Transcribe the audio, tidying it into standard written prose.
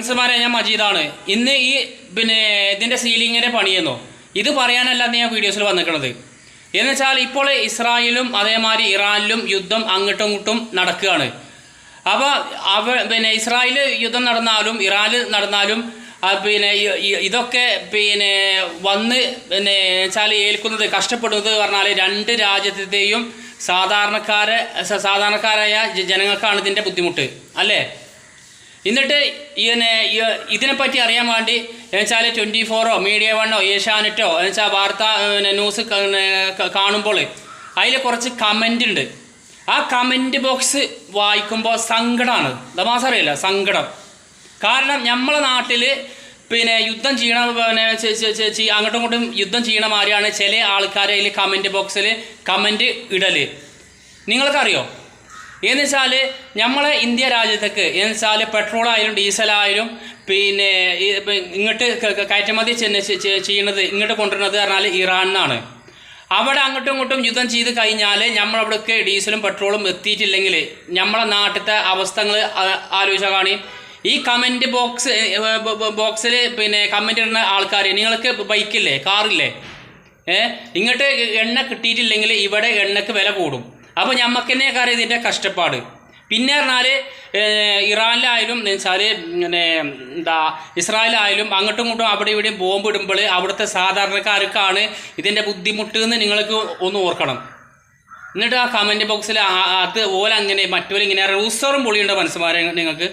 മനസ്സുമാരെ, ഞാൻ മജീദാണ്. ഇന്ന് ഈ ഇതിൻ്റെ സീലിങ്ങിൻ്റെ പണിയെന്നോ ഇത് പറയാനല്ലാന്ന് ഞാൻ വീഡിയോസിൽ വന്നിരിക്കുന്നത്. എന്നുവെച്ചാൽ ഇപ്പോൾ ഇസ്രായേലും അതേമാതിരി ഇറാനിലും യുദ്ധം അങ്ങോട്ടും ഇങ്ങോട്ടും നടക്കുകയാണ്. അപ്പോൾ ഇസ്രായേൽ യുദ്ധം നടന്നാലും ഇറാനിൽ നടന്നാലും ഇതൊക്കെ വന്ന് വെച്ചാൽ ഏൽക്കുന്നത് കഷ്ടപ്പെടുന്നത് പറഞ്ഞാൽ രണ്ട് രാജ്യത്തെയും സാധാരണക്കാരായ ജനങ്ങൾക്കാണ് ഇതിൻ്റെ ബുദ്ധിമുട്ട് അല്ലേ. എന്നിട്ട് ഇതിനെപ്പറ്റി അറിയാൻ വേണ്ടി എന്നുവെച്ചാൽ 24 മീഡിയ 1 ഏഷ്യാനെറ്റോ എന്നുവെച്ചാൽ വാർത്താ ന്യൂസ് കാണുമ്പോൾ അതിൽ കുറച്ച് കമൻ്റ് ഉണ്ട്. ആ കമൻറ്റ് ബോക്സ് വായിക്കുമ്പോൾ സങ്കടമാണ്, തമാസറിയില്ല, സങ്കടം. കാരണം നമ്മളെ നാട്ടിൽ യുദ്ധം ചെയ്യണ അങ്ങോട്ടും ഇങ്ങോട്ടും യുദ്ധം ചെയ്യണ മാതിരിയാണ് ചില ആൾക്കാർ അതിൽ കമൻറ്റ് ബോക്സിൽ കമൻറ്റ് ഇടൽ. നിങ്ങൾക്കറിയോ എന്ന് വെച്ചാൽ നമ്മളെ ഇന്ത്യ രാജ്യത്തേക്ക് എന്ന് വെച്ചാൽ പെട്രോളായാലും ഡീസലായാലും ഇങ്ങോട്ട് കയറ്റുമതി ചെയ്യണത് ഇങ്ങോട്ട് കൊണ്ടുവരുന്നത് പറഞ്ഞാൽ ഇറാനാണ്. അവിടെ അങ്ങോട്ടും ഇങ്ങോട്ടും യുദ്ധം ചെയ്ത് കഴിഞ്ഞാൽ നമ്മളവിടേക്ക് ഡീസലും പെട്രോളും എത്തിയിട്ടില്ലെങ്കിൽ നമ്മളെ നാട്ടിലത്തെ അവസ്ഥകൾ ആലോചിച്ചാൽ കാണി. ഈ കമൻറ്റ് ബോക്സിൽ കമൻറ്റ് ഇടുന്ന ആൾക്കാർ, നിങ്ങൾക്ക് ബൈക്കില്ലേ, കാറില്ലേ, ഇങ്ങോട്ട് എണ്ണ കിട്ടിയിട്ടില്ലെങ്കിൽ ഇവിടെ എണ്ണയ്ക്ക് വില കൂടും. അപ്പോൾ നമുക്ക് തന്നെ കാര്യം ഇതിൻ്റെ കഷ്ടപ്പാട്. പിന്നെ പറഞ്ഞാൽ ഇറാനിലായാലും എന്നുവെച്ചാൽ ഇസ്രായേലായാലും അങ്ങോട്ടും ഇങ്ങോട്ടും അവിടെ ഇവിടെയും ബോംബ് ഇടുമ്പോൾ അവിടുത്തെ സാധാരണക്കാർക്കാണ് ഇതിൻ്റെ ബുദ്ധിമുട്ട് എന്ന് നിങ്ങൾക്ക് ഒന്ന് ഓർക്കണം. എന്നിട്ട് ആ കമൻറ്റ് ബോക്സിൽ അത് ഓല അങ്ങനെ മറ്റോലിങ്ങനെ റൂസറും പൊളിയുണ്ട് മനസ്സുമാരെ നിങ്ങൾക്ക്.